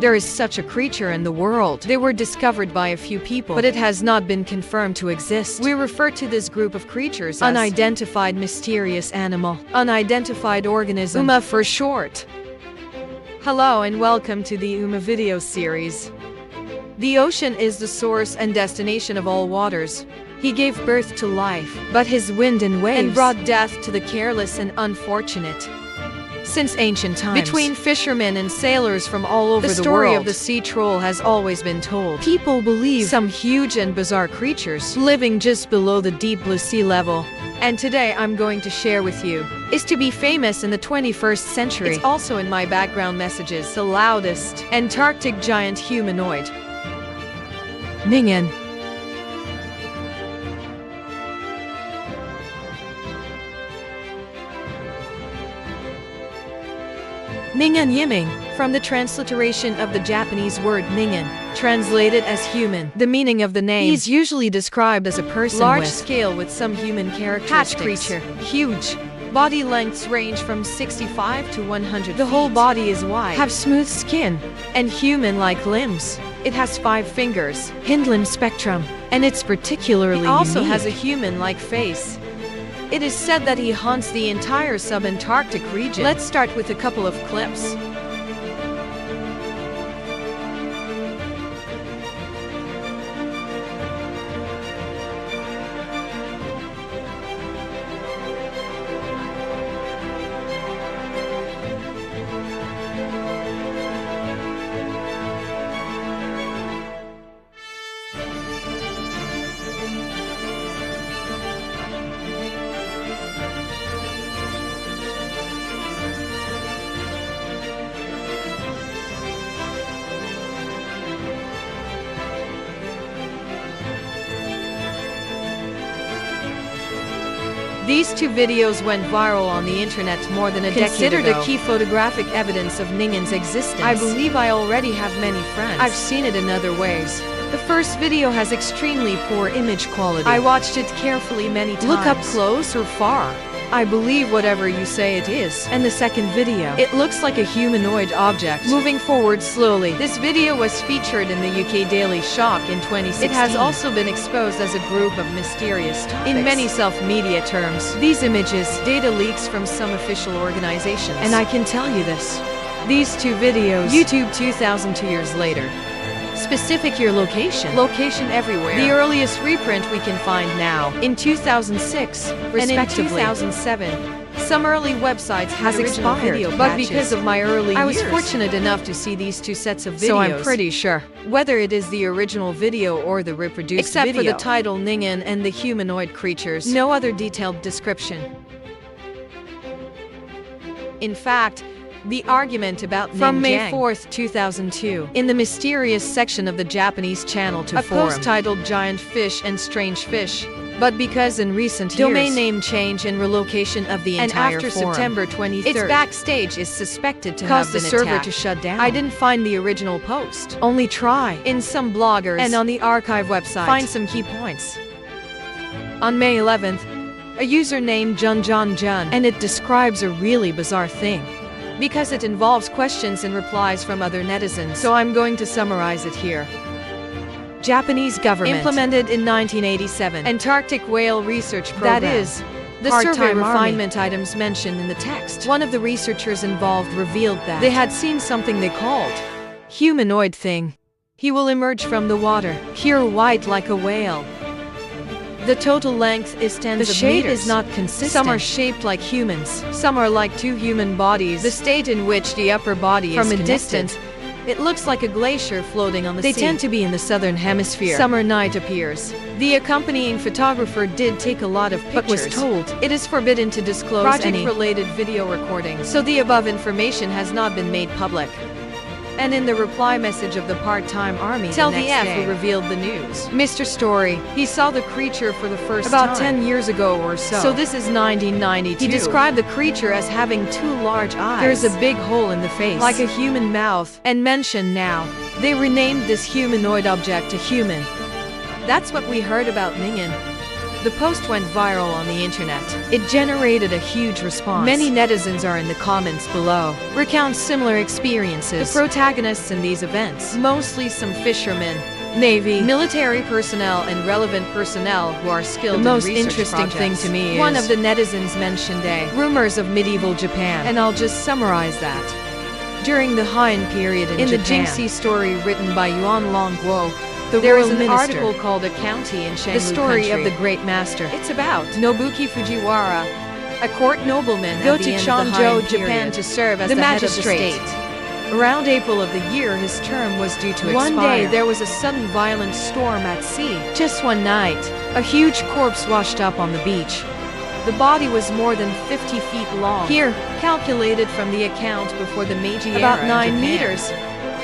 There is such a creature in the world. They were discovered by a few people, but it has not been confirmed to exist. We refer to this group of creatures as unidentified mysterious animal, unidentified organism, UMA for short. Hello and welcome to the UMA video series. The ocean is the source and destination of all waters. He gave birth to life, but his wind and waves brought death to the careless and unfortunate. Since ancient times, between fishermen and sailors from all over the world, the story of the sea troll has always been told. People believe some huge and bizarre creatures living just below the deep blue sea level. And today I'm going to share with you is to be famous in the 21st century. It's also in my background messages, the loudest Antarctic giant humanoid. Ningen. Ningen Yiming, from the transliteration of the Japanese word Ningen, translated as human. The meaning of the name: he's usually described as a person large scale with some human characteristics. Hatch creature, huge. Body lengths range from 65 to 100 The whole body is wide, have smooth skin, and human-like limbs. It has 5 fingers, hindlimb spectrum, and it's particularly unique. It also has a human-like face. It is said that he haunts the entire sub-Antarctic region. Let's start with a couple of clips. These 2 videos went viral on the internet more than a decade ago. Considered a key photographic evidence of Ningen's existence. I believe I already have many friends. I've seen it in other ways. The first video has extremely poor image quality. I watched it carefully many times. Look up close or far. I believe whatever you say it is. And the second video, it looks like a humanoid object moving forward slowly. This video was featured in the UK Daily Shock in 2016. It has also been exposed as a group of mysterious topics. In many self-media terms, these images, data leaks from some official organizations. And I can tell you this. These 2 videos, YouTube 2002 years later. Specific your location. Location everywhere. The earliest reprint we can find now, in 2006, and in 2007. Some early websites has expired, video but because of my early I was fortunate enough to see these 2 sets of videos. So I'm pretty sure, whether it is the original video or the reproduced video, except for the title Ningen and the humanoid creatures, no other detailed description. In fact, the argument about Ningen from May 4th, 2002, in the mysterious section of the Japanese channel to forum, a post titled Giant Fish and Strange Fish, but because in recent years, domain name change and relocation of the entire forum, and after September 23rd, its backstage is suspected to have been attacked, caused the server to shut down. I didn't find the original post. Only try in some bloggers and on the archive website find some key points. On May 11th, a user named Jun, and it describes a really bizarre thing, because it involves questions and replies from other netizens, so I'm going to summarize it here. Japanese government implemented in 1987 Antarctic whale research program. That is, the survey refinement items mentioned in the text. One of the researchers involved revealed that they had seen something they called humanoid thing. He will emerge from the water, pure white like a whale. The total length is tens of meters. The shape is not consistent. Some are shaped like humans. Some are like 2 human bodies. The state in which the upper body is connected. From a distance, it looks like a glacier floating on the sea. They tend to be in the southern hemisphere. Summer night appears. The accompanying photographer did take a lot of pictures, but was told it is forbidden to disclose project-related video recordings, so the above information has not been made public. And in the reply message of the part-time army tell the F who revealed the news. Mr. Story, he saw the creature for the first time about 10 years ago or so. So this is 1992. He described the creature as having 2 large eyes. There's a big hole in the face, like a human mouth, and mentioned now. They renamed this humanoid object to human. That's what we heard about Ningen. The post went viral on the internet. It generated a huge response. Many netizens are in the comments below, recount similar experiences. The protagonists in these events, mostly some fishermen, Navy, military personnel, and relevant personnel who are skilled in research. The most interesting thing to me is one of the netizens mentioned rumors of medieval Japan, and I'll just summarize that. During the Han period in Japan, the Jingxi story written by Yuan Longguo, there is an article called A County in Shanglu The Story Country. Of the Great Master. It's about Nobuki Fujiwara, a court nobleman go to Changzhou, Japan to serve as the magistrate. Head of the state. Around April of the year, his term was due to expire. One day, there was a sudden violent storm at sea. Just one night, a huge corpse washed up on the beach. The body was more than 50 feet long. Here, calculated from the account before the Meiji era, about 9 meters.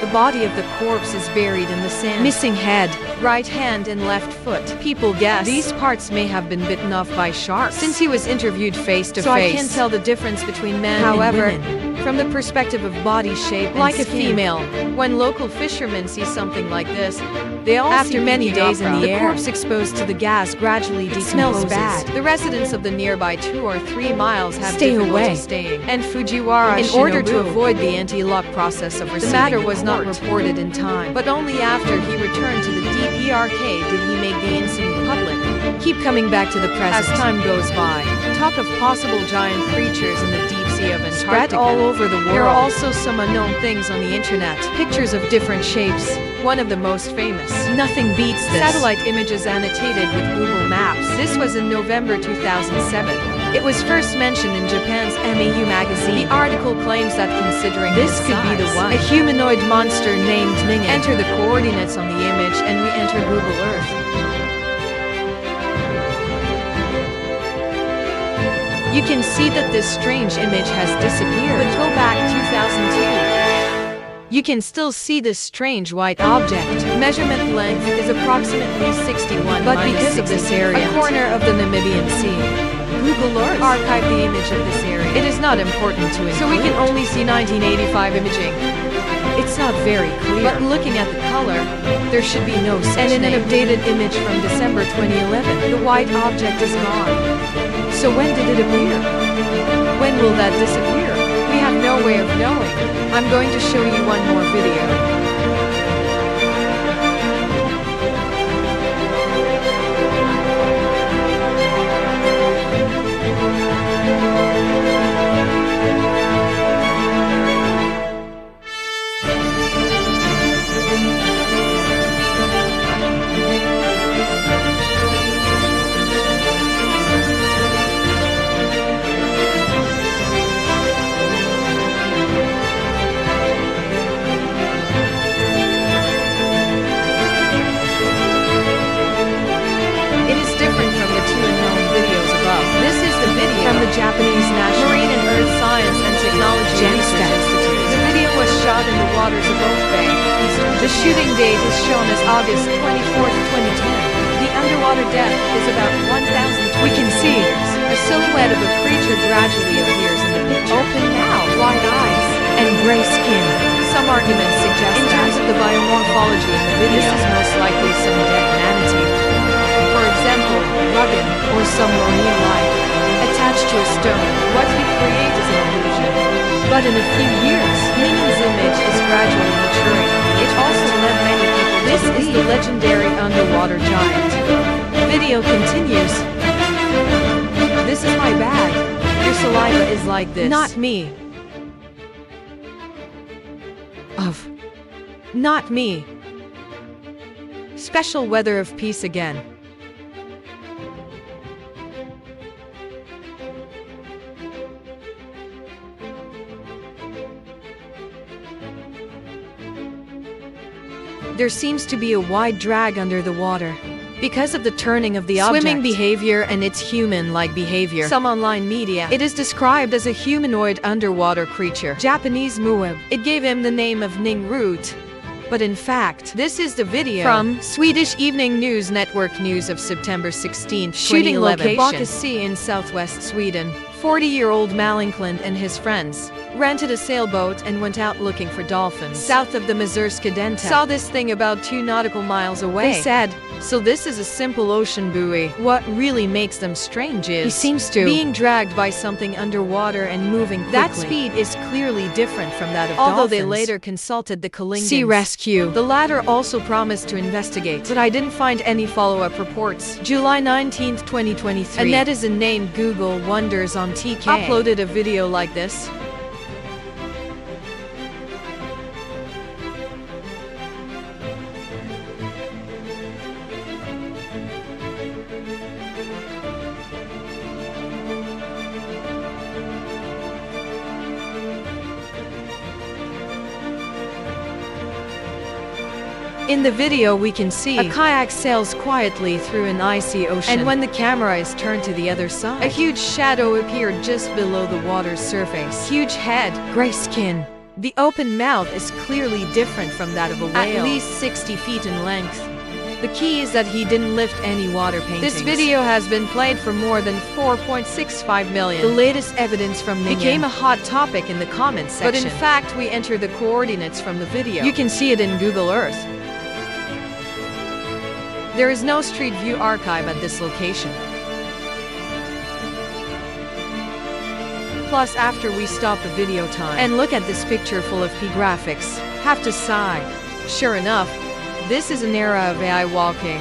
The body of the corpse is buried in the sand. Missing head, right hand and left foot. People guess these parts may have been bitten off by sharks. Since he was interviewed face to face, so I can't tell the difference between men and women. From the perspective of body shape like a female, when local fishermen see something like this, they all after many days in the air, the corpse exposed to the gas gradually decomposes. Smells bad. The residents of the nearby 2 or 3 miles have difficulty staying, and Fujiwara, in order to avoid the anti-lock process of receiving the matter was not reported in time, but only after he returned to the DPRK did he make the incident public. Keep coming back to the present as time goes by. Talk of possible giant creatures in the deep sea of Antarctica spread all over the world. There are also some unknown things on the internet. Pictures of different shapes. One of the most famous. Nothing beats this. Satellite images annotated with Google Maps. This was in November 2007. It was first mentioned in Japan's MEU magazine. The article claims that considering this could be the one, a humanoid monster named Ningen. Enter the coordinates on the image and we enter Google Earth. You can see that this strange image has disappeared. But go back 2002. You can still see this strange white object. Measurement length is approximately 61, but because of this area, a corner of the Namibian Sea, Google Earth archived the image of this area. It is not important to include, so we can only see 1985 imaging. It's not very clear, but looking at the color, there should be no such And in an updated image from December 2011, the white object is gone. So when did it appear? When will that disappear? We have no way of knowing. I'm going to show you one more video. Japanese National Marine and Earth Science and Technology Research Institute. The video was shot in the waters of Oak Bay. The shooting date is shown as August 24, 2010. The underwater depth is about 1,000. We can see a silhouette of a creature gradually appears in the picture. Open mouth, wide eyes, and gray skin. Some arguments suggest in terms of the biomorphology in the video, this is most likely some dead manatee. For example, rugged or some marine life. Attached to a stone, what he creates is an illusion. But in a few years, Ningen's image is gradually maturing. It also led many people. This is the legendary underwater giant. Video continues. This is my bag. Your saliva is like this. Not me. Not me. Special weather of peace again. There seems to be a wide drag under the water. Because of the turning of the object, swimming behavior and its human-like behavior. Some online media, it is described as a humanoid underwater creature. Japanese Mueb. It gave him the name of Ningroot. But in fact, this is the video from Swedish Evening News Network News of September 16, 2011. Shooting location, Backa Sea in southwest Sweden. 40-year-old Mallinkland and his friends rented a sailboat and went out looking for dolphins south of the Mazurska Delta. Saw this thing about 2 nautical miles away. They said, so this is a simple ocean buoy. What really makes them strange is he seems to being dragged by something underwater and moving quickly. That speed is clearly different from that of dolphins. Although they later consulted the Ningen Sea Rescue, the latter also promised to investigate, but I didn't find any follow-up reports. July 19, 2023, a netizen named Google Wonders on TK uploaded a video like this. In the video we can see a kayak sails quietly through an icy ocean, and when the camera is turned to the other side, a huge shadow appeared just below the water's surface. Huge head, gray skin. The open mouth is clearly different from that of a whale, at least 60 feet in length. The key is that he didn't lift any water paintings. This video has been played for more than 4.65 million. The latest evidence from Ningen became a hot topic in the comments section. But in fact, we enter the coordinates from the video. You can see it in Google Earth. There is no Street View archive at this location. Plus, after we stop the video time and look at this picture full of P graphics, have to sigh. Sure enough, this is an era of AI walking.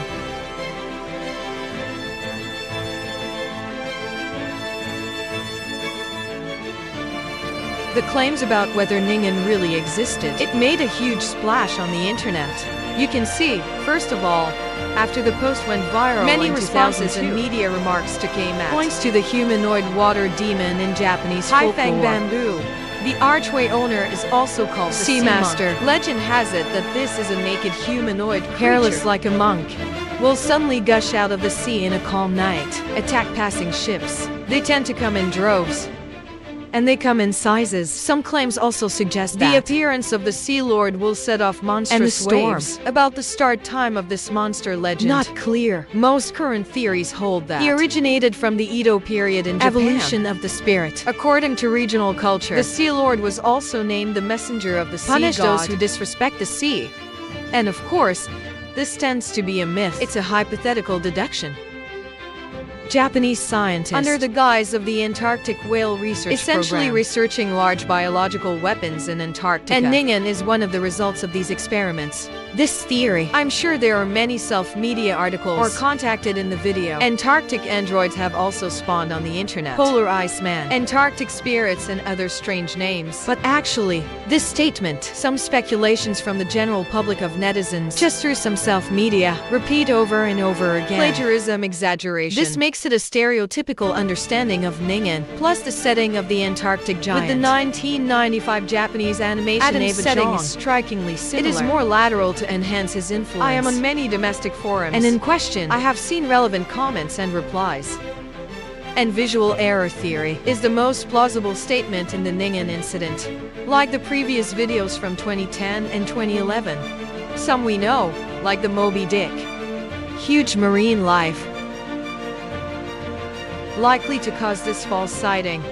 The claims about whether Ningen really existed, it made a huge splash on the internet. You can see, first of all, after the post went viral, many responses and media remarks came at points to the humanoid water demon in Japanese folklore. Haifang Bamboo. The archway owner is also called the Sea Master. Legend has it that this is a naked humanoid creature, hairless like a monk, will suddenly gush out of the sea in a calm night, attack passing ships. They tend to come in droves, and they come in sizes. Some claims also suggest that the appearance of the Sea Lord will set off monstrous waves. About the start time of this monster legend, not clear. Most current theories hold that he originated from the Edo period in Japan. Evolution of the spirit. According to regional culture, the Sea Lord was also named the messenger of the sea god. Punish those who disrespect the sea. And of course, this tends to be a myth. It's a hypothetical deduction. Japanese scientists, under the guise of the Antarctic Whale Research essentially Program, researching large biological weapons in Antarctica. And Ningen is one of the results of these experiments. This theory, I'm sure there are many self-media articles or contacted in the video. Antarctic androids have also spawned on the internet. Polar Iceman, Antarctic spirits, and other strange names. But actually, this statement, some speculations from the general public of netizens, just through some self-media, repeat over and over again. Plagiarism, exaggeration. This makes it a stereotypical understanding of Ningen, plus the setting of the Antarctic giant. With the 1995 Japanese animation Adam's setting is strikingly similar. It is more lateral to enhance his influence. I am on many domestic forums, and in question, I have seen relevant comments and replies. And visual error theory is the most plausible statement in the Ningen incident. Like the previous videos from 2010 and 2011. Some we know, like the Moby Dick. Huge marine life, likely to cause this false sighting.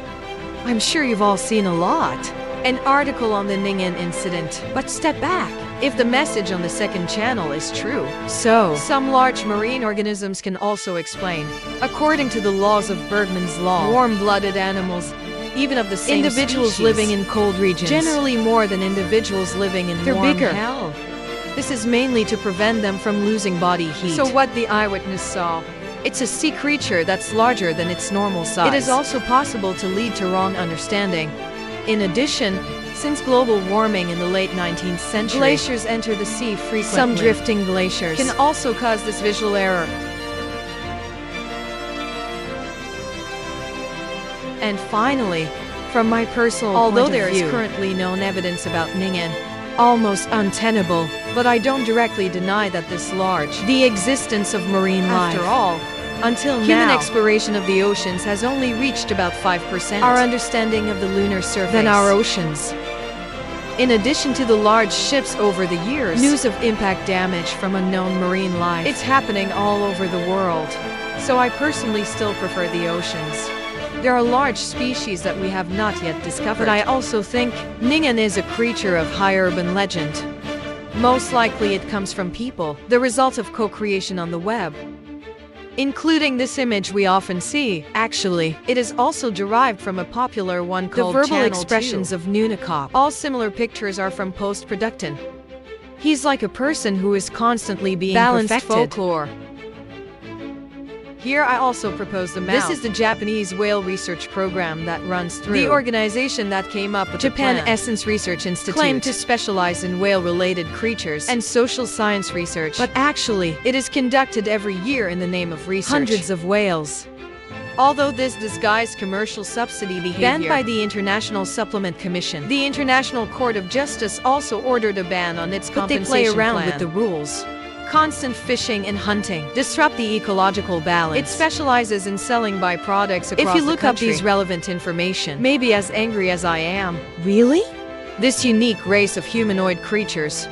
I'm sure you've all seen a lot. An article on the Ningen incident. But step back. If the message on the second channel is true, so some large marine organisms can also explain. According to the laws of Bergman's law, warm-blooded animals, even of the same individuals species, living in cold regions, generally more than individuals living in warm hell. This is mainly to prevent them from losing body heat. So what the eyewitness saw, it's a sea creature that's larger than its normal size. It is also possible to lead to wrong understanding. In addition, since global warming in the late 19th century, glaciers enter the sea frequently. Some drifting glaciers can also cause this visual error. And finally, from my personal point of view, although there is currently no evidence about Ningen, almost untenable, but I don't directly deny that this large, the existence of marine life. After all, until human exploration of the oceans has only reached about 5% our understanding of the lunar surface than our oceans. In addition to the large ships over the years, news of impact damage from unknown marine life, it's happening all over the world. So I personally still prefer the oceans. There are large species that we have not yet discovered. But I also think Ningen is a creature of high urban legend. Most likely it comes from people, the result of co-creation on the web. Including this image we often see. Actually, it is also derived from a popular one called the verbal expressions of Nunikop. All similar pictures are from post-production. He's like a person who is constantly being balanced perfected. Folklore. Here I also propose the mouth. This is the Japanese whale research program that runs through the organization that came up with Japan Essence Research Institute, claimed to specialize in whale-related creatures and social science research. But actually, it is conducted every year in the name of research. Hundreds of whales. Although this disguised commercial subsidy behavior banned by the International Supplement Commission, the International Court of Justice also ordered a ban on its compensation plan. But they play around with the rules. Constant fishing and hunting disrupt the ecological balance. It specializes in selling byproducts across the country. If you look up these relevant information, maybe as angry as I am. Really? This unique race of humanoid creatures.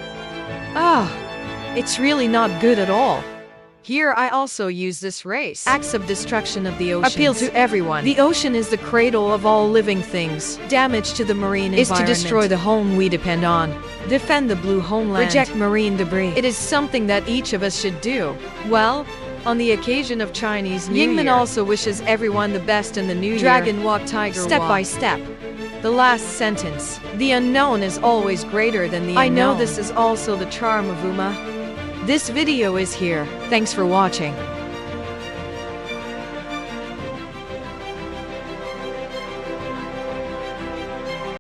It's really not good at all. Here I also use this race. Acts of destruction of the ocean. Appeal to everyone. The ocean is the cradle of all living things. Damage to the marine environment is to destroy the home we depend on. Defend the blue homeland. Reject marine debris. It is something that each of us should do. Well, on the occasion of Chinese New Year, Yingman also wishes everyone the best in the new year. Dragon walk, tiger walk. Step by step. The last sentence. The unknown is always greater than the unknown. I know this is also the charm of Uma. This video is here. Thanks for watching.